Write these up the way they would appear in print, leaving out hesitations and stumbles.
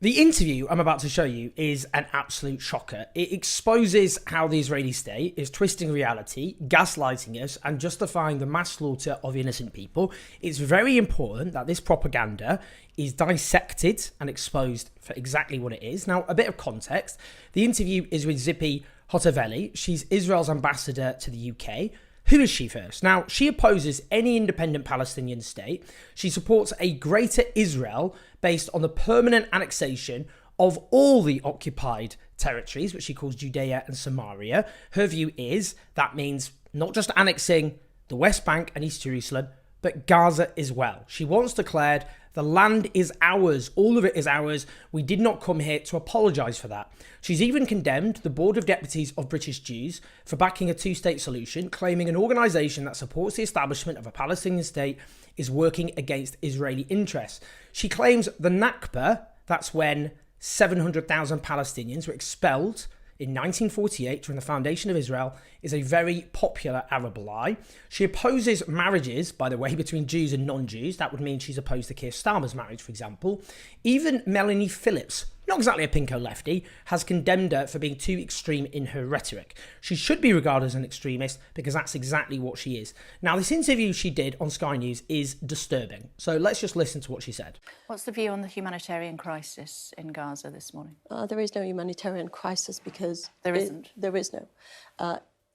The interview I'm about to show you is an absolute shocker. It exposes how the Israeli state is twisting reality, gaslighting us, and justifying the mass slaughter of innocent people. It's very important that this propaganda is dissected and exposed for exactly what it is. Now, a bit of context. The interview is with Zippy Hotovely. She's Israel's ambassador to the UK. Who is she first? Now, she opposes any independent Palestinian state. She supports a greater Israel based on the permanent annexation of all the occupied territories, which she calls Judea and Samaria. Her view is that means not just annexing the West Bank and East Jerusalem, but Gaza as well. She once declared, "The land is ours, all of it is ours. We did not come here to apologise for that." She's even condemned the Board of Deputies of British Jews for backing a two-state solution, claiming an organisation that supports the establishment of a Palestinian state is working against Israeli interests. She claims the Nakba, that's when 700,000 Palestinians were expelled in 1948 during the foundation of Israel, is a very popular Arab lie. She opposes marriages, by the way, between Jews and non-Jews. That would mean she's opposed to Keir Starmer's marriage, for example. Even Melanie Phillips, not exactly a pinko lefty, has condemned her for being too extreme in her rhetoric. She should be regarded as an extremist because that's exactly what she is. Now, this interview she did on Sky News is disturbing. So let's just listen to what she said. What's the view on the humanitarian crisis in Gaza this morning? There is no humanitarian crisis because... There isn't? There is no.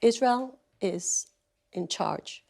Israel is in charge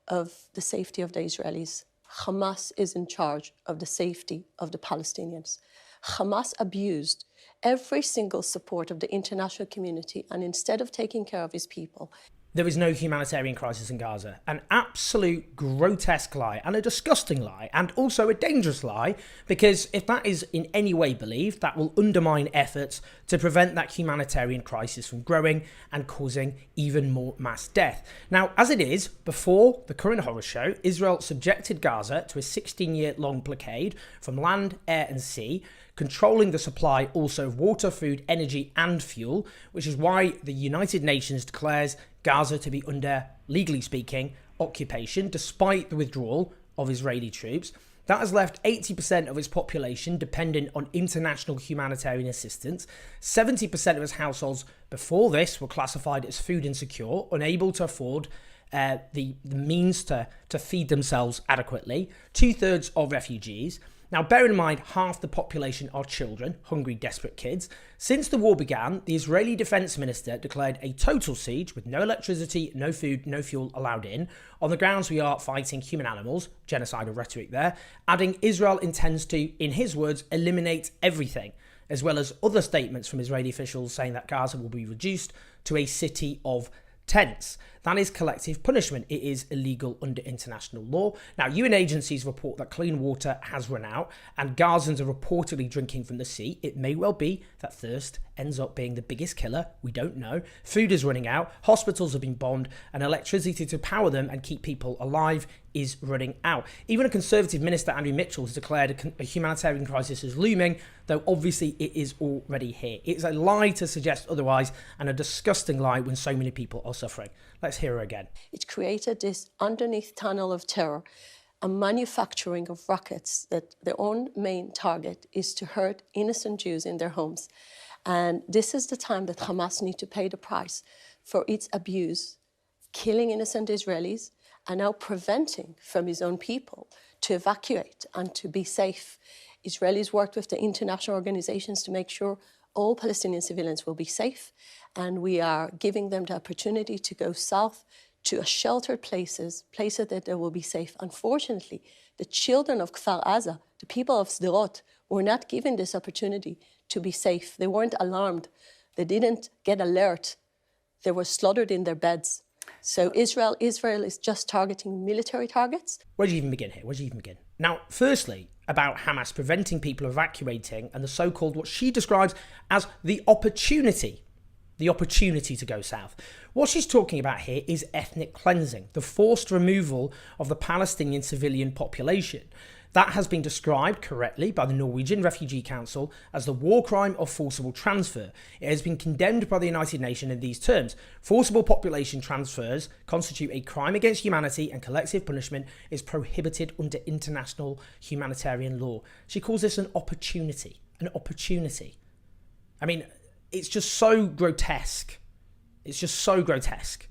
of the safety of the Israelis. Hamas is in charge of the safety of the Palestinians. Hamas abused every single support of the international community, and instead of taking care of his people... There is no humanitarian crisis in Gaza. An absolute grotesque lie and a disgusting lie, and also a dangerous lie, because if that is in any way believed, that will undermine efforts to prevent that humanitarian crisis from growing and causing even more mass death. Now, as it is, before the current horror show, Israel subjected Gaza to a 16-year-long blockade from land, air and sea, controlling the supply also of water, food, energy and fuel, which is why the United Nations declares Gaza to be under, legally speaking, occupation, despite the withdrawal of Israeli troops. That has left 80% of its population dependent on international humanitarian assistance. 70% of its households before this were classified as food insecure, unable to afford the means to feed themselves adequately. 2/3 of refugees. Now, bear in mind, half the population are children, hungry, desperate kids. Since the war began, the Israeli defense minister declared a total siege with no electricity, no food, no fuel allowed in, on the grounds we are fighting human animals, genocidal rhetoric there, adding Israel intends to, in his words, eliminate everything, as well as other statements from Israeli officials saying that Gaza will be reduced to a city of tents. That is collective punishment. It is illegal under international law. Now, UN agencies report that clean water has run out and Gazans are reportedly drinking from the sea. It may well be that thirst ends up being the biggest killer. We don't know. Food is running out. Hospitals have been bombed and electricity to power them and keep people alive is running out. Even a Conservative minister, Andrew Mitchell, has declared a humanitarian crisis is looming, though obviously it is already here. It's a lie to suggest otherwise and a disgusting lie when so many people are suffering. Let's hear her again. It created this underneath tunnel of terror, a manufacturing of rockets that their own main target is to hurt innocent Jews in their homes. And this is the time that Hamas need to pay the price for its abuse, killing innocent Israelis, and now preventing from his own people to evacuate and to be safe. Israelis worked with the international organizations to make sure all Palestinian civilians will be safe, and we are giving them the opportunity to go south to sheltered places that they will be safe. Unfortunately, the children of Kfar Aza, the people of Sderot, were not given this opportunity to be safe. They weren't alarmed. They didn't get alert. They were slaughtered in their beds. So Israel is just targeting military targets. Where do you even begin here? Where do you even begin? Now, firstly, about Hamas preventing people evacuating and the so-called, what she describes as the opportunity to go south. What she's talking about here is ethnic cleansing, the forced removal of the Palestinian civilian population. That has been described correctly by the Norwegian Refugee Council as the war crime of forcible transfer. It has been condemned by the United Nations in these terms. Forcible population transfers constitute a crime against humanity and collective punishment is prohibited under international humanitarian law. She calls this an opportunity. an opportunity. I mean, it's just so grotesque. It's just so grotesque.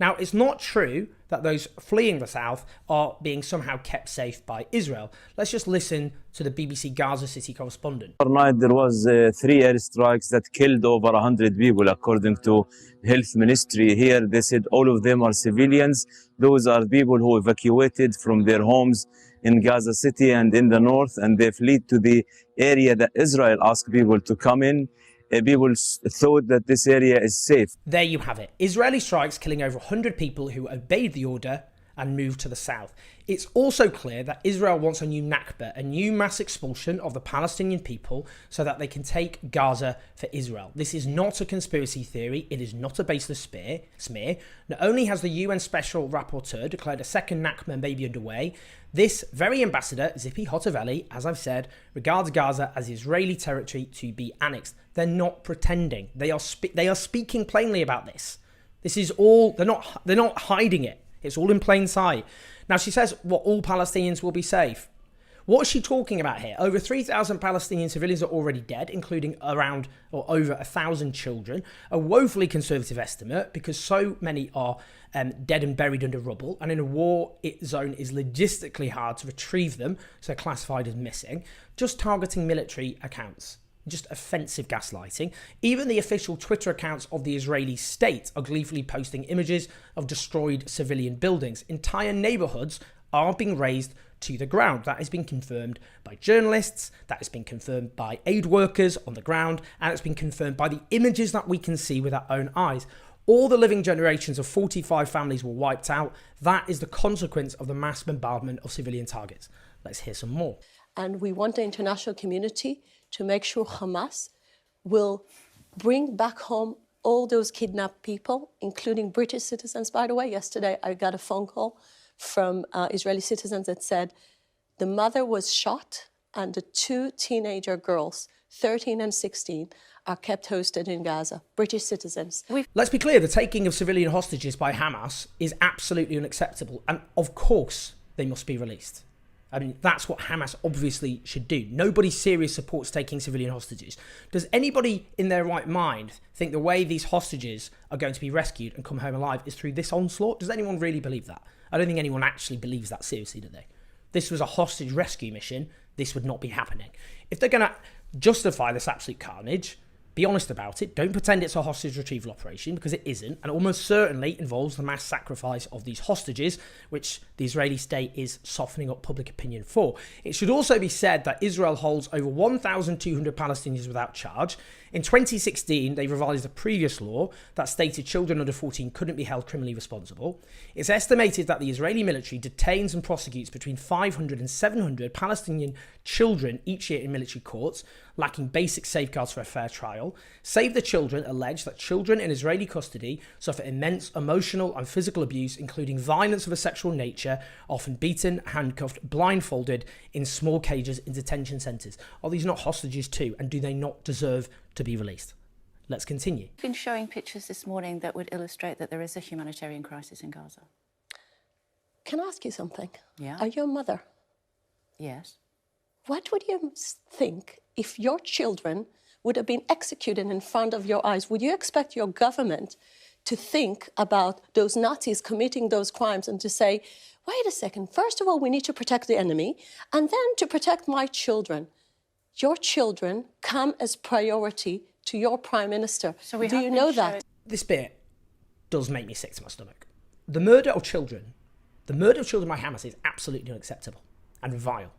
Now, it's not true that those fleeing the south are being somehow kept safe by Israel. Let's just listen to the BBC Gaza City correspondent. Overnight, there was 3 airstrikes that killed over 100 people, according to health ministry. Here, they said all of them are civilians. Those are people who evacuated from their homes in Gaza City and in the north, and they fled to the area that Israel asked people to come in. People thought that this area is safe. There you have it. Israeli strikes killing over 100 people who obeyed the order and moved to the south. It's also clear that Israel wants a new Nakba, a new mass expulsion of the Palestinian people so that they can take Gaza for Israel. This is not a conspiracy theory. It is not a baseless smear. Not only has the UN Special Rapporteur declared a second Nakba may be underway, this very ambassador, Zippy Hotovely, as I've said, regards Gaza as Israeli territory to be annexed. They're not pretending. They are speaking plainly about this. This is all, they're not hiding it. It's all in plain sight. Now, she says, all Palestinians will be safe. What is she talking about here? Over 3,000 Palestinian civilians are already dead, including around or over 1,000 children. A woefully conservative estimate because so many are dead and buried under rubble. And in a war zone, it's logistically hard to retrieve them, so classified as missing. Just targeting military accounts. Just offensive gaslighting. Even the official Twitter accounts of the Israeli state are gleefully posting images of destroyed civilian buildings. Entire neighborhoods are being razed to the ground. That has been confirmed by journalists, that has been confirmed by aid workers on the ground, and it's been confirmed by the images that we can see with our own eyes. All the living generations of 45 families were wiped out. That is the consequence of the mass bombardment of civilian targets. Let's hear some more. And we want the international community to make sure Hamas will bring back home all those kidnapped people, including British citizens. By the way, yesterday I got a phone call from Israeli citizens that said the mother was shot and the 2 teenager girls, 13 and 16, are kept hostage in Gaza, British citizens. Let's be clear, the taking of civilian hostages by Hamas is absolutely unacceptable, and of course they must be released. I mean, that's what Hamas obviously should do. Nobody serious supports taking civilian hostages. Does anybody in their right mind think the way these hostages are going to be rescued and come home alive is through this onslaught? Does anyone really believe that? I don't think anyone actually believes that seriously, do they? This was a hostage rescue mission. This would not be happening. If they're going to justify this absolute carnage, be honest about it. Don't pretend it's a hostage retrieval operation, because it isn't, and almost certainly involves the mass sacrifice of these hostages, which the Israeli state is softening up public opinion for. It should also be said that Israel holds over 1,200 Palestinians without charge. In 2016, they revised a previous law that stated children under 14 couldn't be held criminally responsible. It's estimated that the Israeli military detains and prosecutes between 500 and 700 Palestinian children each year in military courts, lacking basic safeguards for a fair trial. Save the Children allege that children in Israeli custody suffer immense emotional and physical abuse, including violence of a sexual nature, often beaten, handcuffed, blindfolded in small cages in detention centres. Are these not hostages too, and do they not deserve to be released? Let's continue. You've been showing pictures this morning that would illustrate that there is a humanitarian crisis in Gaza. Can I ask you something? Yeah. Are you a mother? Yes. What would you think if your children would have been executed in front of your eyes? Would you expect your government to think about those Nazis committing those crimes and to say, wait a second, first of all, we need to protect the enemy, and then to protect my children? Your children come as priority to your prime minister. So do you know that? This bit does make me sick to my stomach. The murder of children by Hamas is absolutely unacceptable and vile,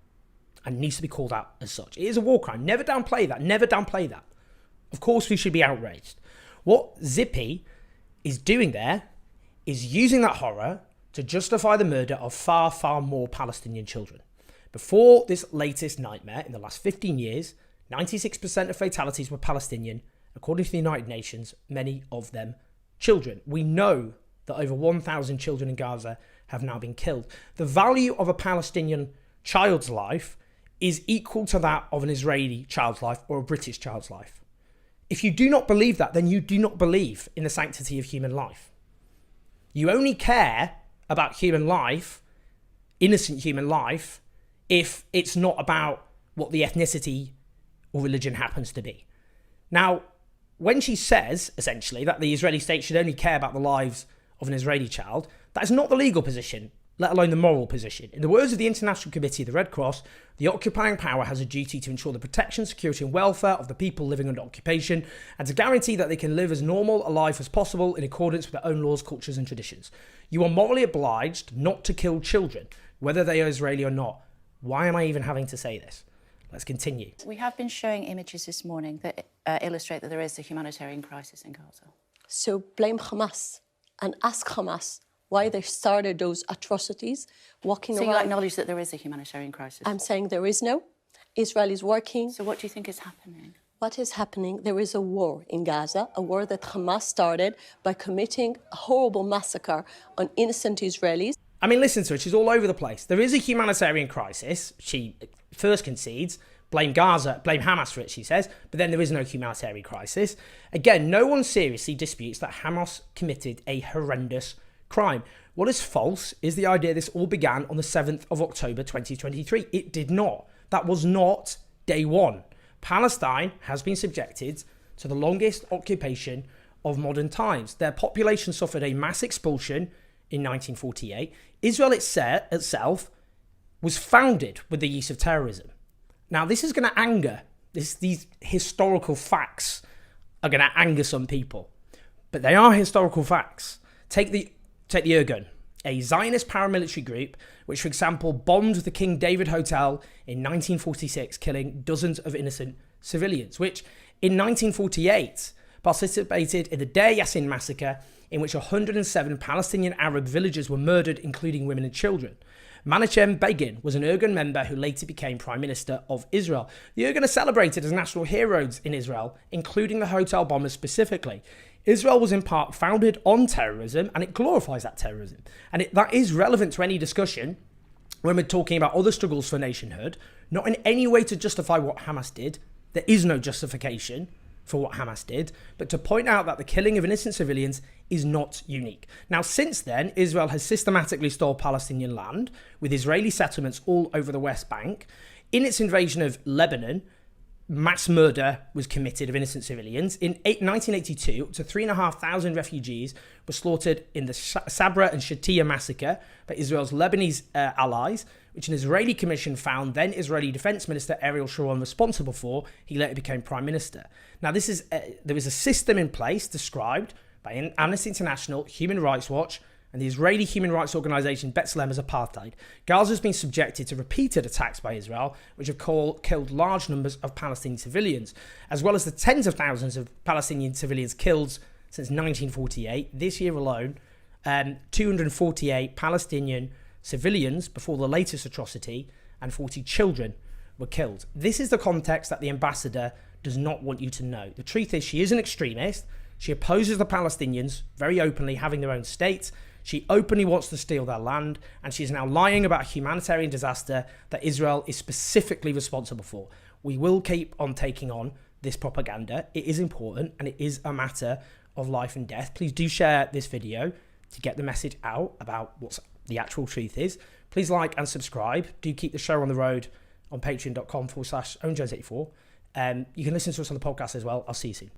and needs to be called out as such. It is a war crime. Never downplay that. Never downplay that. Of course we should be outraged. What Zippy is doing there is using that horror to justify the murder of far, far more Palestinian children. Before this latest nightmare, in the last 15 years, 96% of fatalities were Palestinian, according to the United Nations, many of them children. We know that over 1,000 children in Gaza have now been killed. The value of a Palestinian child's life is equal to that of an Israeli child's life or a British child's life. If you do not believe that, then you do not believe in the sanctity of human life. You only care about human life, innocent human life, if it's not about what the ethnicity or religion happens to be. Now, when she says, essentially, that the Israeli state should only care about the lives of an Israeli child, that is not the legal position, let alone the moral position. In the words of the International Committee of the Red Cross, the occupying power has a duty to ensure the protection, security and welfare of the people living under occupation and to guarantee that they can live as normal a life as possible in accordance with their own laws, cultures and traditions. You are morally obliged not to kill children, whether they are Israeli or not. Why am I even having to say this? Let's continue. We have been showing images this morning that illustrate that there is a humanitarian crisis in Gaza. So blame Hamas and ask Hamas why they started those atrocities, walking So around. you acknowledge that there is a humanitarian crisis? I'm saying there is no. Israel is working. So what do you think is happening? What is happening? There is a war in Gaza, a war that Hamas started by committing a horrible massacre on innocent Israelis. I mean, listen to her. She's all over the place. There is a humanitarian crisis. She first concedes, blame Gaza, blame Hamas for it, she says, but then there is no humanitarian crisis. Again, no one seriously disputes that Hamas committed a horrendous crime. What is false is the idea this all began on the 7th of October 2023. It did not. That was not day one. Palestine has been subjected to the longest occupation of modern times. Their population suffered a mass expulsion in 1948. Israel itself was founded with the use of terrorism. Now, this is going to anger, these historical facts are going to anger some people, but they are historical facts. Take the Irgun, a Zionist paramilitary group, which, for example, bombed the King David Hotel in 1946, killing dozens of innocent civilians, which in 1948 participated in the Deir Yassin massacre, in which 107 Palestinian Arab villagers were murdered, including women and children. Menachem Begin was an Irgun member who later became Prime Minister of Israel. The Irgun are celebrated as national heroes in Israel, including the hotel bombers specifically. Israel was in part founded on terrorism, and it glorifies that terrorism. And that is relevant to any discussion when we're talking about other struggles for nationhood, not in any way to justify what Hamas did. There is no justification for what Hamas did, but to point out that the killing of innocent civilians is not unique. Now, since then, Israel has systematically stole Palestinian land with Israeli settlements all over the West Bank. In its invasion of Lebanon, mass murder was committed of innocent civilians. In 1982, up to 3,500 refugees were slaughtered in the Sabra and Shatila massacre by Israel's Lebanese allies, which an Israeli commission found then Israeli Defense Minister Ariel Sharon responsible for. He later became Prime Minister. Now, there is a system in place described by Amnesty International, Human Rights Watch, and the Israeli human rights organisation B'Tselem as apartheid. Gaza has been subjected to repeated attacks by Israel, which have killed large numbers of Palestinian civilians, as well as the tens of thousands of Palestinian civilians killed since 1948. This year alone, 248 Palestinian civilians before the latest atrocity, and 40 children were killed. This is the context that the ambassador does not want you to know. The truth is, she is an extremist. She opposes the Palestinians very openly having their own state. She openly wants to steal their land, and she's now lying about a humanitarian disaster that Israel is specifically responsible for. We will keep on taking on this propaganda. It is important, and it is a matter of life and death. Please do share this video to get the message out about what the actual truth is. Please like and subscribe. Do keep the show on the road on patreon.com/ownjones84. You can listen to us on the podcast as well. I'll see you soon.